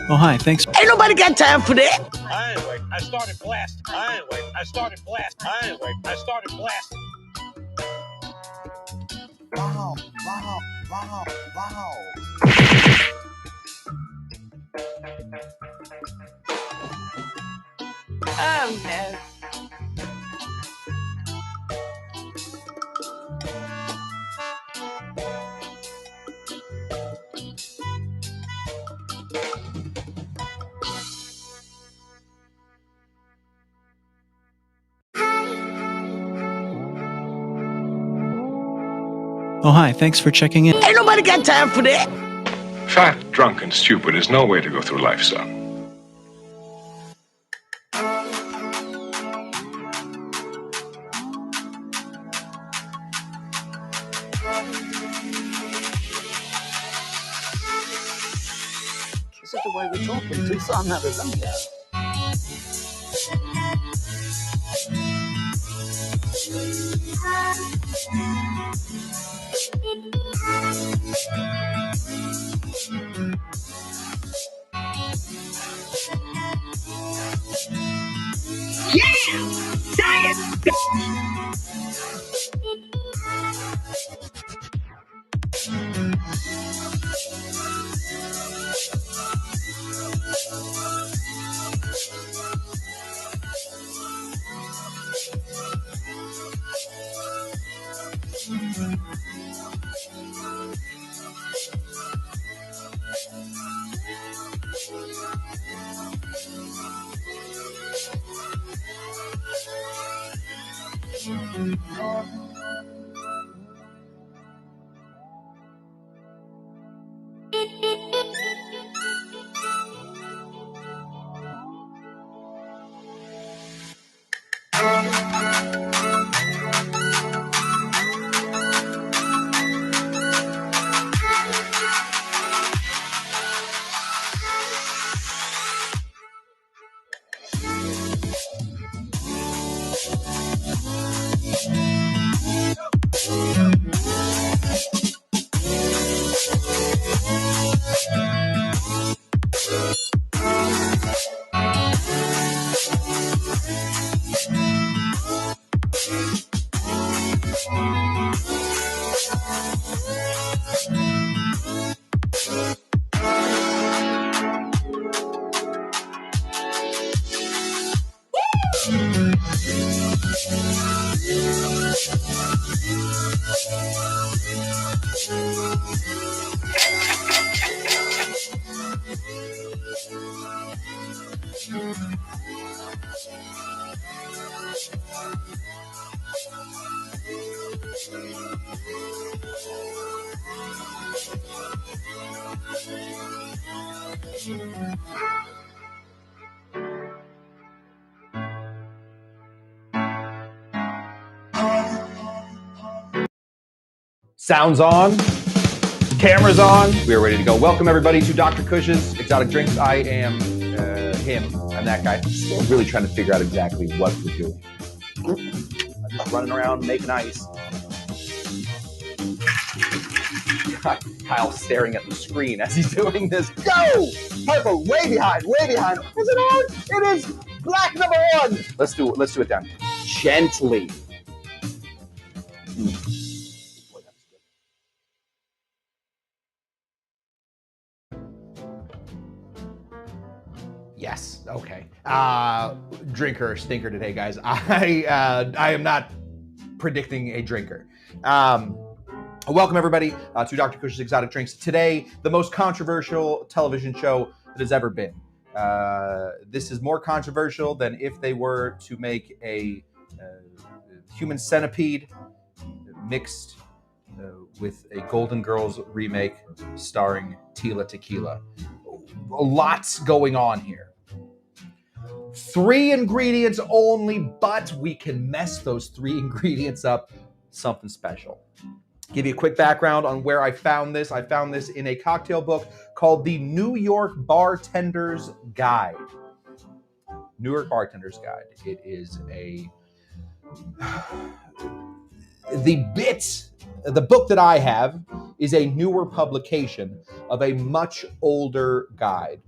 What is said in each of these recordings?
Oh, hi, thanks. Ain't nobody got time for that. I ain't waiting. I started blasting. I ain't waiting. I started blasting. I ain't waiting. I started blasting. Wow, wow, wow, wow. Oh, no. Oh, hi, thanks for checking in. Ain't nobody got time for that. Fat, drunk, and stupid is no way to go through life, son. This is the way we're talking to some others, aren't you? Sounds on, cameras on. We are ready to go. Welcome everybody to Dr. Cush's Exotic Drinks. I am him. I'm that guy. Still really trying to figure out exactly what we're doing. running around making ice. Kyle's staring at the screen as he's doing this. Go! Purple, way behind, way behind. Is it on? It is black number one. Let's do it then. Gently. Boy, that's good. Yes, okay. Drinker or stinker today, guys. I am not predicting a drinker. Welcome, everybody, to Dr. Cush's Exotic Drinks. Today, the most controversial television show that has ever been. This is more controversial than if they were to make a human centipede mixed with a Golden Girls remake starring Tila Tequila. Lots going on here. 3 ingredients only, but we can mess those 3 ingredients up. Something special. Give you a quick background on where I found this. I found this in a cocktail book called The New York Bartender's Guide. New York Bartender's Guide. It is the book that I have is a newer publication of a much older guide.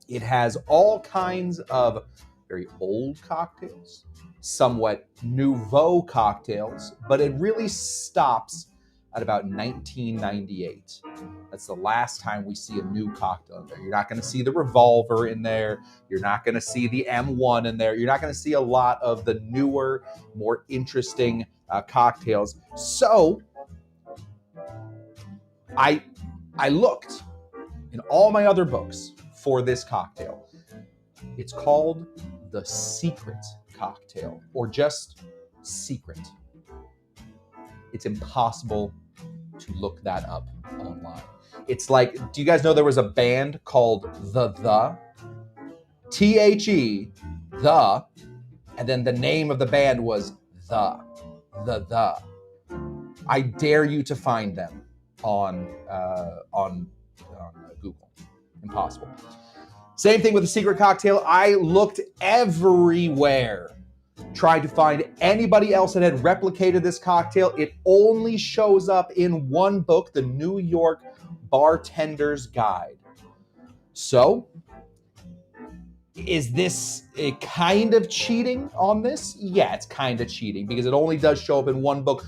It has all kinds of very old cocktails, somewhat nouveau cocktails, but it really stops at about 1998. That's the last time we see a new cocktail in there. You're not going to see the Revolver in there. You're not going to see the M1 in there. You're not going to see a lot of the newer, more interesting cocktails. So I looked in all my other books for this cocktail. It's called the Secret Cocktail, or just Secret. It's impossible to look that up online. It's like, do you guys know there was a band called The? T-H-E, The, and then the name of the band was The. I dare you to find them on Google. Impossible. Same thing with the Secret Cocktail. I looked everywhere, tried to find anybody else that had replicated this cocktail. It only shows up in one book, The New York Bartender's Guide. So, is this a kind of cheating on this? Yeah, it's kind of cheating because it only does show up in one book.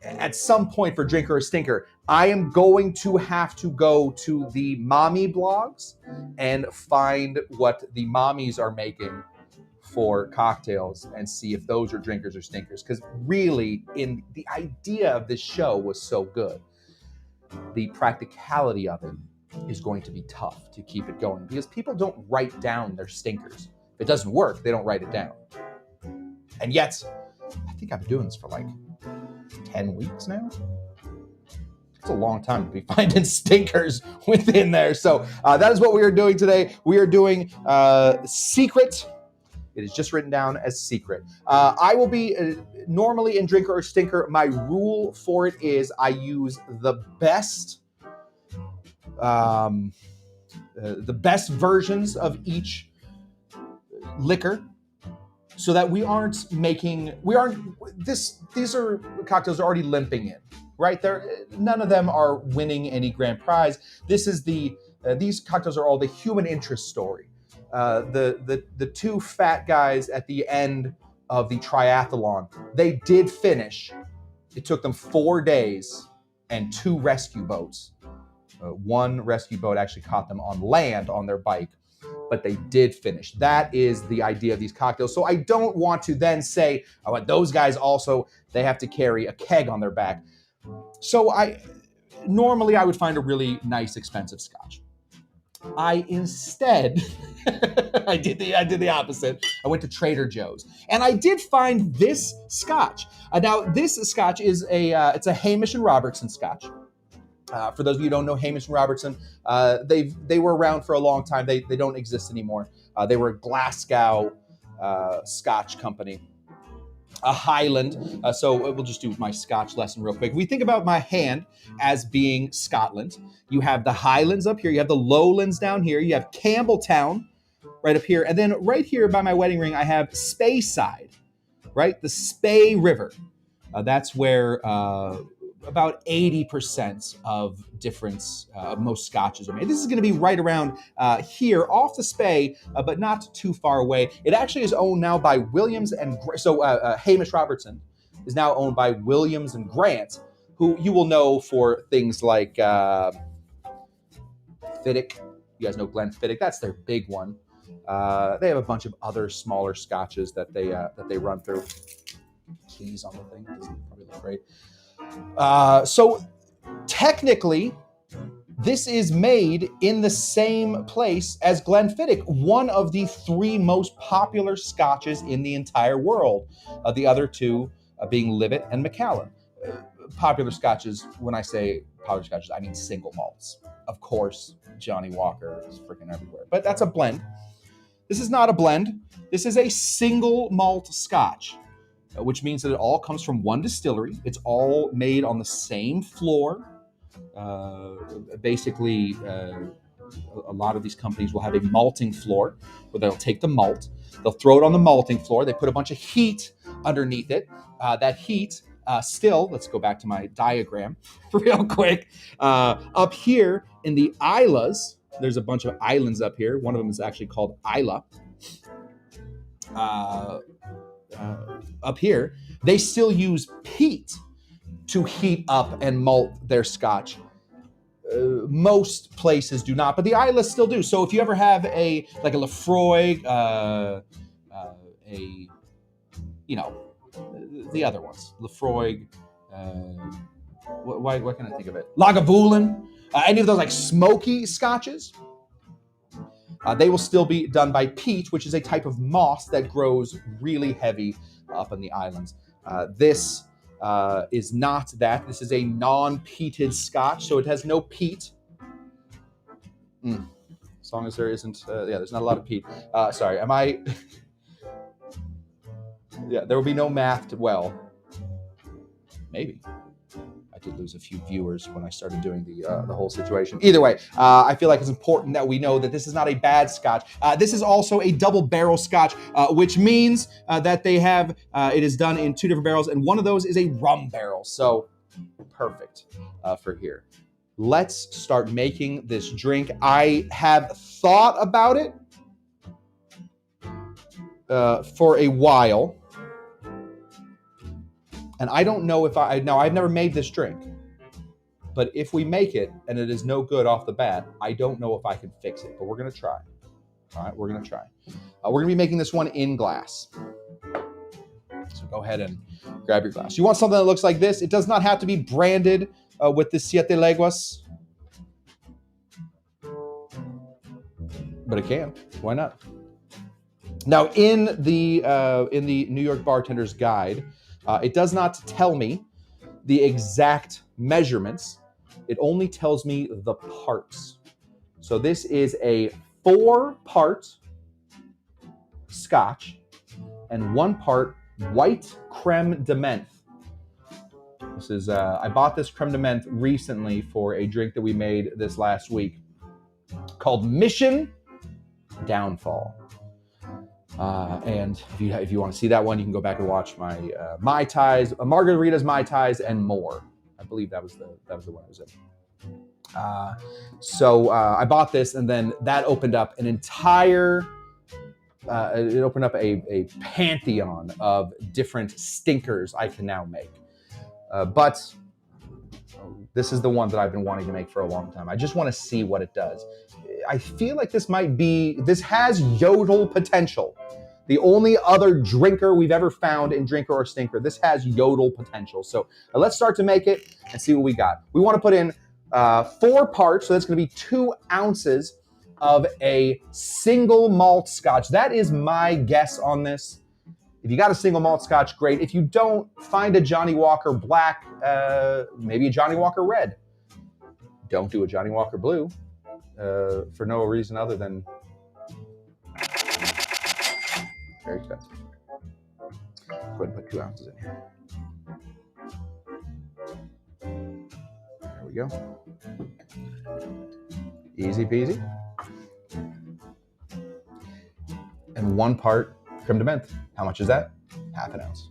At some point for Drinker or Stinker, I am going to have to go to the mommy blogs and find what the mommies are making for cocktails and see if those are drinkers or stinkers. Because really, the idea of this show was so good. The practicality of it is going to be tough to keep it going because people don't write down their stinkers. If it doesn't work, they don't write it down. And yet, I think I've been doing this for like 10 weeks now. It's a long time to be finding stinkers within there. So that is what we are doing today. We are doing Secret. It is just written down as Secret. I will be normally in Drinker or Stinker. My rule for it is I use the best versions of each liquor, so that these are cocktails are already limping in, right? None of them are winning any grand prize. These cocktails are all the human interest story. The 2 fat guys at the end of the triathlon, they did finish. It took them 4 days and 2 rescue boats. One rescue boat actually caught them on land on their bike, but they did finish. That is the idea of these cocktails. So I don't want to then say, oh, but those guys also, they have to carry a keg on their back. So normally I would find a really nice, expensive scotch. I instead, I did the opposite. I went to Trader Joe's and I did find this scotch. Now this scotch is it's a Hamish and Robertson scotch. For those of you who don't know Hamish and Robertson, they were around for a long time. They don't exist anymore. They were a Glasgow Scotch company, a Highland. So we'll just do my Scotch lesson real quick. We think about my hand as being Scotland. You have the Highlands up here. You have the Lowlands down here. You have Campbelltown right up here. And then right here by my wedding ring, I have Speyside. right? The Spey River. That's where about 80% of difference of most scotches are made. This is going to be right around here off the Spey, but not too far away. It actually is owned now by Williams and Hamish Robertson is now owned by Williams and Grant, who you will know for things like Fiddick. You guys know Glenfiddich. That's their big one. They have a bunch of other smaller scotches that they run through. Keys on the thing doesn't probably look great. So technically, this is made in the same place as Glenfiddich, one of the 3 most popular scotches in the entire world. The other 2 being Livet and Macallan. Popular scotches, when I say popular scotches, I mean single malts. Of course, Johnny Walker is freaking everywhere, but that's a blend. This is not a blend. This is a single malt scotch, which means that it all comes from one distillery. It's all made on the same floor. Basically, a lot of these companies will have a malting floor where they'll take the malt, they'll throw it on the malting floor, they put a bunch of heat underneath it. That heat still, let's go back to my diagram real quick. Up here in the islas, there's a bunch of islands up here. One of them is actually called Isla. Up here, they still use peat to heat up and malt their scotch. Most places do not, but the Islas still do. So if you ever have a Lefroy, the other ones, Lefroy, what can I think of it? Lagavulin, any of those like smoky scotches, they will still be done by peat, which is a type of moss that grows really heavy up in the islands. This is not that. This is a non-peated scotch, so it has no peat. As long as there isn't, there's not a lot of peat. Sorry, am I? Yeah, there will be no math to, well, maybe. I did lose a few viewers when I started doing the whole situation. Either way, I feel like it's important that we know that this is not a bad scotch. This is also a double barrel scotch, which means that they have, it is done in 2 different barrels, and one of those is a rum barrel. So perfect for here. Let's start making this drink. I have thought about it for a while. And I don't know if now I've never made this drink, but if we make it and it is no good off the bat, I don't know if I can fix it, but we're going to try. All right, we're going to try. We're going to be making this one in glass. So go ahead and grab your glass. You want something that looks like this. It does not have to be branded with the Siete Leguas, but it can. Why not? Now, in the New York Bartender's Guide, it does not tell me the exact measurements. It only tells me the parts. So this is a 4-part Scotch and 1 part white creme de menthe. This is I bought this creme de menthe recently for a drink that we made this last week called Mission Downfall. And if you want to see that one, you can go back and watch my Mai Tais, margaritas, Mai Tais, and more. I believe that was the one I was in. So I bought this, and then that opened up an entire. It opened up a pantheon of different stinkers I can now make. But this is the one that I've been wanting to make for a long time. I just want to see what it does. I feel like this has yodel potential. The only other drinker we've ever found in Drinker or Stinker, this has yodel potential. So let's start to make it and see what we got. We want to put in 4 parts, so that's going to be 2 ounces of a single malt scotch. That is my guess on this. If you got a single malt scotch, great. If you don't, find a Johnny Walker Black, maybe a Johnny Walker Red. Don't do a Johnny Walker Blue. For no reason other than very expensive. Go ahead and put 2 ounces in here. There we go. Easy peasy. And 1 part creme de menthe. How much is that? Half an ounce.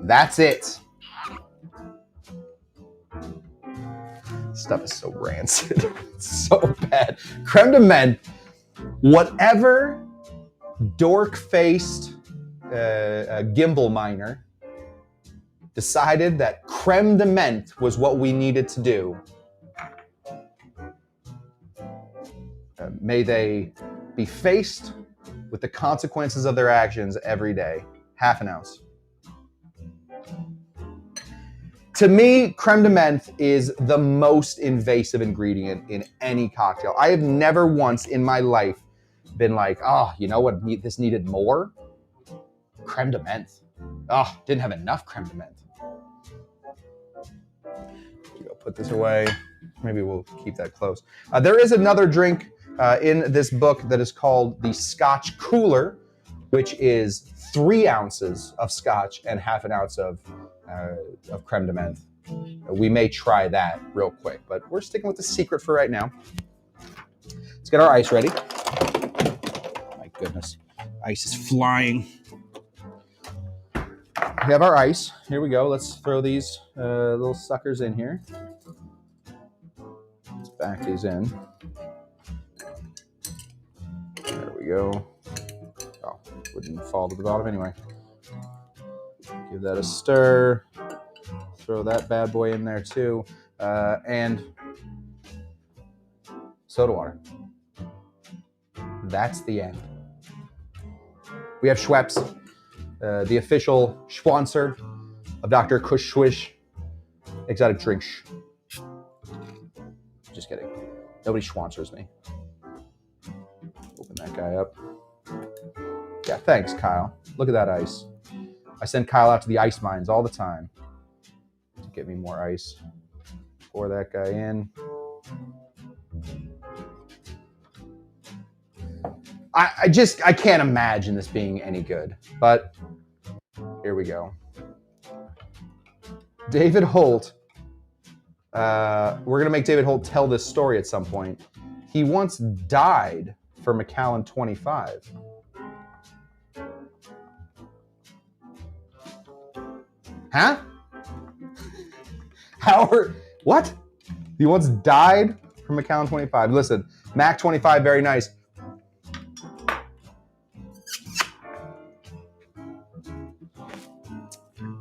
That's it. Stuff is so rancid. It's so bad. Creme de menthe, whatever dork-faced gimbal miner decided that creme de menthe was what we needed to do. May they be faced with the consequences of their actions every day. Half an ounce. To me, creme de menthe is the most invasive ingredient in any cocktail. I have never once in my life been like, oh, you know what, this needed more? Creme de menthe. Oh, didn't have enough creme de menthe. Go put this away. Maybe we'll keep that close. There is another drink in this book that is called the Scotch Cooler, which is 3 ounces of scotch and half an ounce of creme de menthe. We may try that real quick, but we're sticking with the secret for right now. Let's get our ice ready. My goodness, ice is flying. We have our ice. Here we go. Let's throw these little suckers in here. Let's back these in. There we go. Oh, wouldn't fall to the bottom anyway. Give that a stir. Throw that bad boy in there too. And soda water. That's the end. We have Schweppes, the official sponsor of Dr. Cush exotic drinks. Just kidding. Nobody sponsors me. Open that guy up. Yeah, thanks, Kyle. Look at that ice. I send Kyle out to the ice mines all the time to get me more ice. Pour that guy in. I can't imagine this being any good, but here we go. David Holt. We're going to make David Holt tell this story at some point. He once died for Macallan 25. Huh? Howard, what? He once died for Macallan 25. Listen, Mac 25, very nice.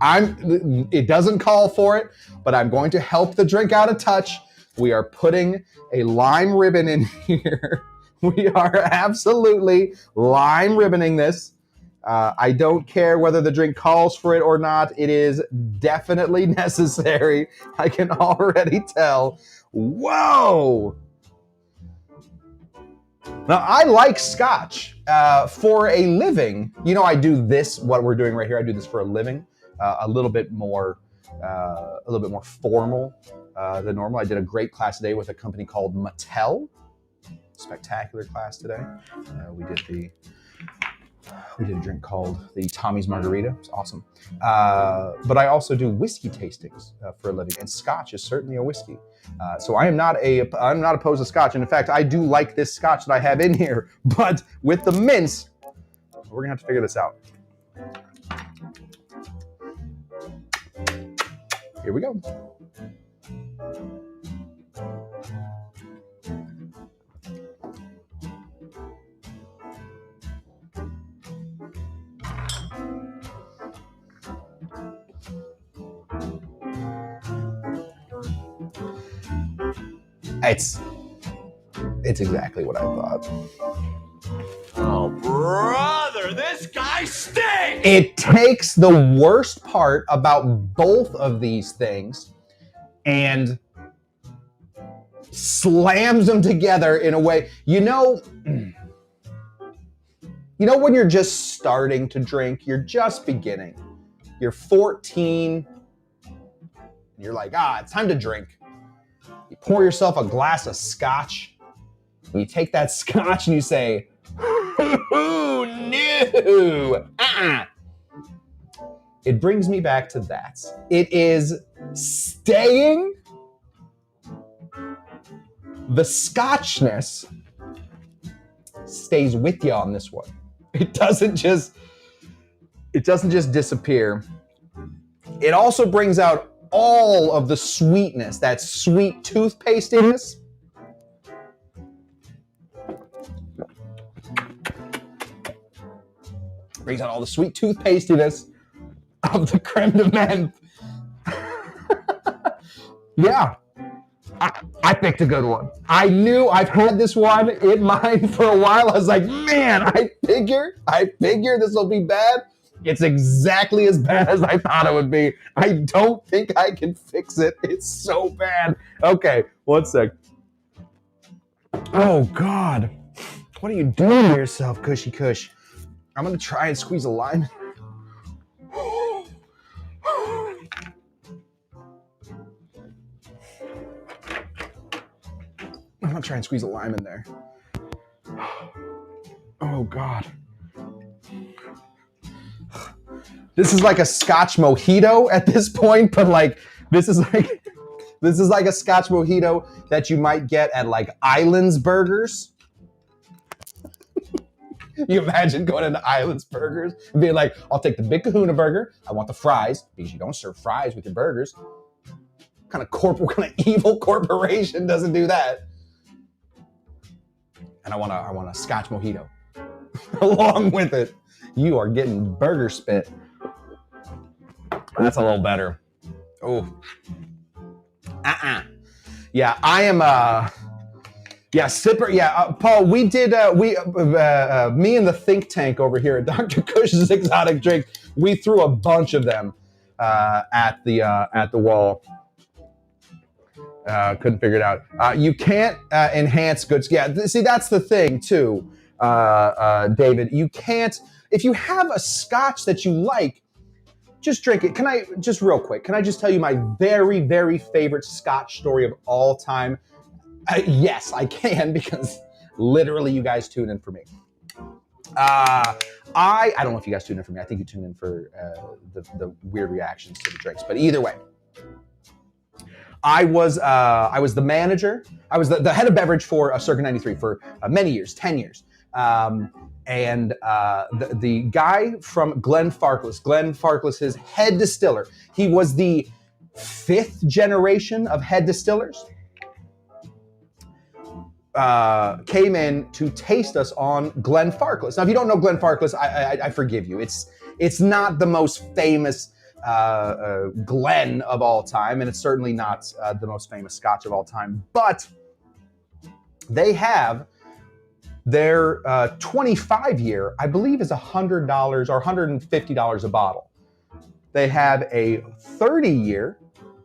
It doesn't call for it, but I'm going to help the drink out a touch. We are putting a lime ribbon in here. We are absolutely lime ribboning this. I don't care whether the drink calls for it or not. It is definitely necessary. I can already tell. Whoa! Now, I like scotch for a living. You know, I do this, what we're doing right here, I do this for a living. A little bit more formal than normal. I did a great class today with a company called Mattel. Spectacular class today. We did a drink called the Tommy's Margarita. It's awesome. But I also do whiskey tastings for a living, and scotch is certainly a whiskey. So I'm not opposed to scotch. And in fact, I do like this scotch that I have in here. But with the mints, we're gonna have to figure this out. Here we go. It's exactly what I thought. Oh, brother, this guy stinks! It takes the worst part about both of these things and slams them together in a way. You know when you're just starting to drink, you're just beginning. You're 14, and you're like, it's time to drink. You pour yourself a glass of scotch, and you take that scotch and you say, "Ooh, no, It brings me back to that. It is staying. The scotchness stays with you on this one. It doesn't just it doesn't just disappear. It also brings out all of the sweetness, that sweet toothpastiness. Brings out all the sweet toothpastiness of the creme de menthe. Yeah, I picked a good one. I knew I've had this one in mind for a while. I was like, man, I figure this will be bad. It's exactly as bad as I thought it would be. I don't think I can fix it. It's so bad. Okay, one sec. Oh, God. What are you doing to yourself, Cushy Cush? I'm going to try and squeeze a lime. I'm going to try and squeeze a lime in there. Oh, God. This is like a Scotch mojito at this point, but like this is like a Scotch mojito that you might get at like Islands Burgers. You imagine going into Islands Burgers and being like, I'll take the Big Kahuna burger. I want the fries, because you don't serve fries with your burgers. What kind of evil corporation doesn't do that? And I want a Scotch mojito. Along with it, you are getting burger spit. That's a little better. Oh. Yeah, I am sipper. Yeah, Paul, we did me and the think tank over here at Dr. Cush's Exotic Drink, we threw a bunch of them at the wall. Couldn't figure it out. You can't enhance goods. Yeah, see, that's the thing too, David. You can't, if you have a Scotch that you like, just drink it. Can I just real quick? Can I just tell you my very, very favorite Scotch story of all time? Yes, I can, because literally you guys tune in for me. I don't know if you guys tune in for me. I think you tune in for the weird reactions to the drinks. But either way, I was the manager. I was the head of beverage for Circa 93 for many years, 10 years. And the guy from Glenfarclas, his head distiller, he was the 5th generation of head distillers, came in to taste us on Glenfarclas. Now, if you don't know Glenfarclas, I forgive you. It's not the most famous Glen of all time, and it's certainly not the most famous Scotch of all time, but they have their 25-year, I believe, is $100 or $150 a bottle. They have a 30-year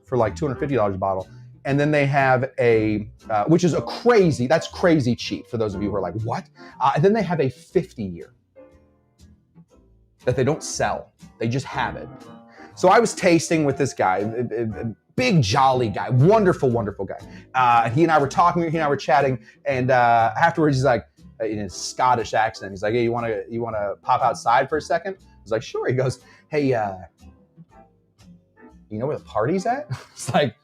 for like $250 a bottle. And then they have a, which is that's crazy cheap for those of you who are like, what? And then they have a 50-year that they don't sell. They just have it. So I was tasting with this guy, a big jolly guy, wonderful, wonderful guy. He and I were talking, he and I were chatting, and afterwards he's like, in his Scottish accent, he's like, hey, you wanna pop outside for a second? I was like, sure. He goes, hey, you know where the party's at? It's like,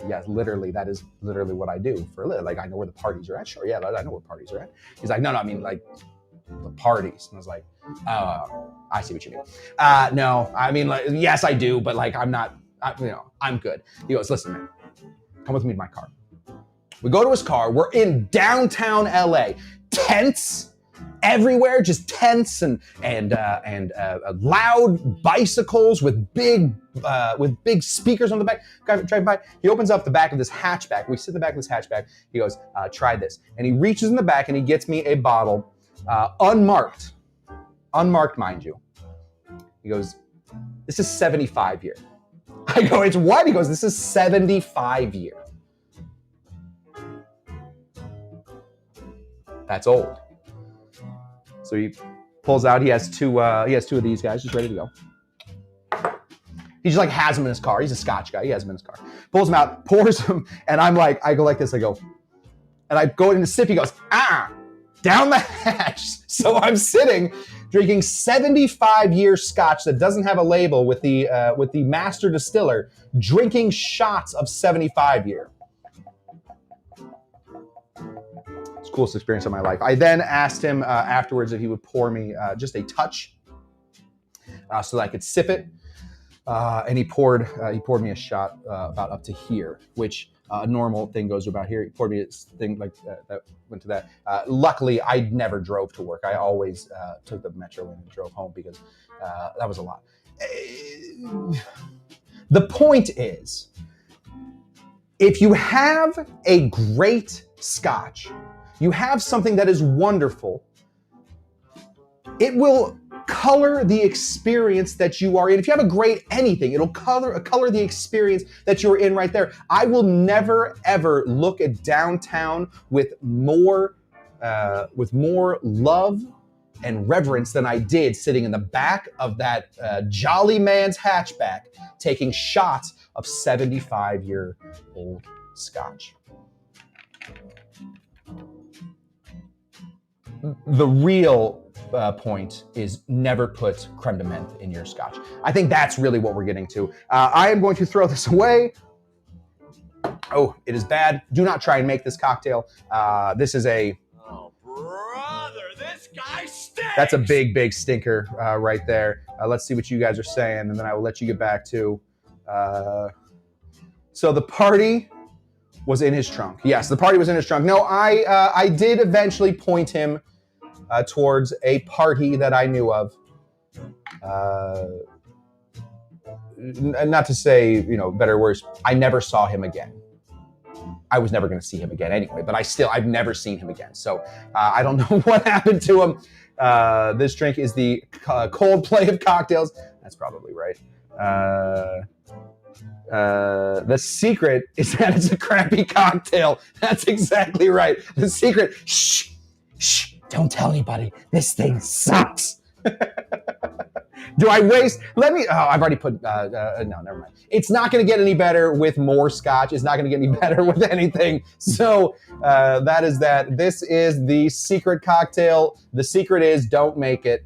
yeah, literally, that is literally what I do for a living. Like, I know where the parties are at. Sure, yeah, I know where parties are at. He's like, no, I mean, like, the parties. And I was like, oh, I see what you mean. No, I mean, like, yes, I do, but like, I'm good. He goes, listen, man, come with me to my car. We go to his car. We're in downtown LA. Tents everywhere, just tents and loud bicycles with big speakers on the back. Drive by. He opens up the back of this hatchback. We sit in the back of this hatchback. He goes, try this. And he reaches in the back and he gets me a bottle, unmarked, mind you. He goes, this is 75 year. I go, it's what? He goes, this is 75 year. That's old. So he pulls out. He has two of these guys just ready to go. He just like has them in his car. He's a Scotch guy. He has them in his car. Pulls them out, pours them, and I go like this. I go, and I go in to sip. He goes, down the hatch. So I'm sitting drinking 75-year Scotch that doesn't have a label with the master distiller, drinking shots of 75-year. It's the coolest experience of my life. I then asked him afterwards if he would pour me just a touch so that I could sip it. And he poured me a shot about up to here, which a normal thing goes about here. He poured me a thing like that went to that. Luckily, I never drove to work. I always took the metro and drove home because that was a lot. The point is, if you have a great Scotch, you have something that is wonderful, it will color the experience that you are in. If you have a great anything, it'll color the experience that you're in right there. I will never ever look at downtown with more love and reverence than I did sitting in the back of that jolly man's hatchback taking shots of 75-year-old Scotch. The real point is never put creme de menthe in your Scotch. I think that's really what we're getting to. I am going to throw this away. Oh, it is bad. Do not try and make this cocktail. This is a... Oh, brother, this guy stinks! That's a big, big stinker right there. Let's see what you guys are saying, and then I will let you get back to... So the party was in his trunk. Yes, the party was in his trunk. No, I did eventually point him towards a party that I knew of. Not to say, better or worse, I never saw him again. I was never going to see him again anyway, but I've never seen him again. So I don't know what happened to him. This drink is the Coldplay of cocktails. That's probably right. The secret is that it's a crappy cocktail. That's exactly right. The secret, shh, don't tell anybody. This thing sucks. Do I waste? I've already put, no, never mind. It's not going to get any better with more Scotch. It's not going to get any better with anything. So that is that. This is the secret cocktail. The secret is don't make it.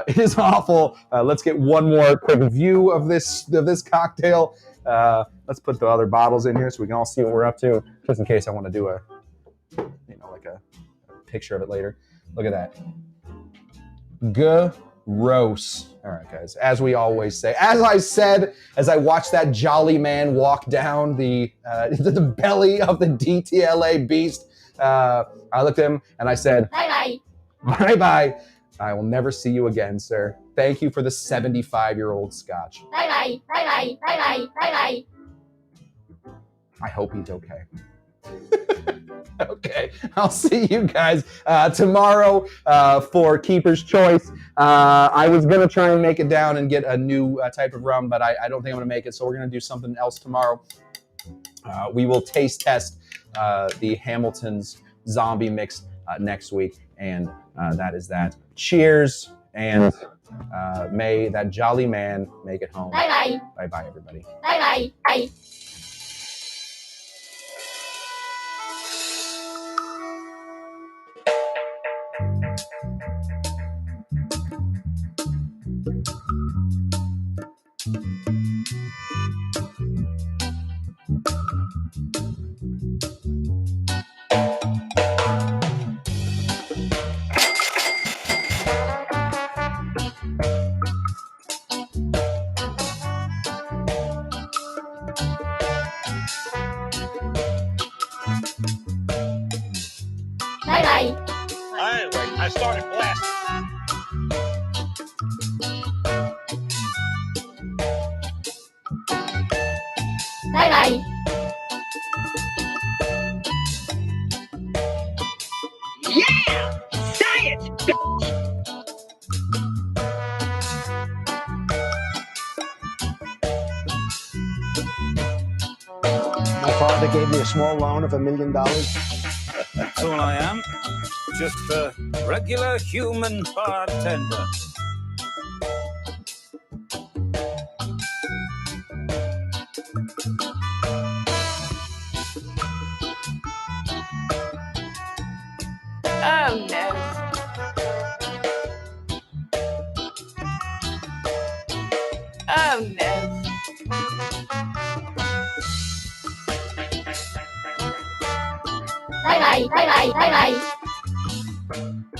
It is awful. Let's get one more quick view of this cocktail. Let's put the other bottles in here so we can all see what we're up to, just in case I want to do a picture of it later. Look at that. Gross. All right, guys. As we always say, as I said, as I watched that jolly man walk down the belly of the DTLA beast, I looked at him and I said, "Bye bye. Bye bye. I will never see you again, sir. Thank you for the 75-year-old Scotch. Bye bye. Bye bye. Bye bye. Bye bye." I hope he's okay. Okay, I'll see you guys tomorrow for Keeper's Choice. I was going to try and make it down and get a new type of rum, but I don't think I'm going to make it, so we're going to do something else tomorrow. We will taste test the Hamilton's Zombie Mix next week, and that is that. Cheers, and may that jolly man make it home. Bye-bye. Bye-bye, everybody. Bye-bye. Bye. Bye-bye. I ain't waiting. I started blasting. Bye-bye. Yeah! Science! My father gave me a small loan of $1 million. That's all I am. Just a regular human bartender. Oh no. Oh no. Bye bye, bye bye, bye bye.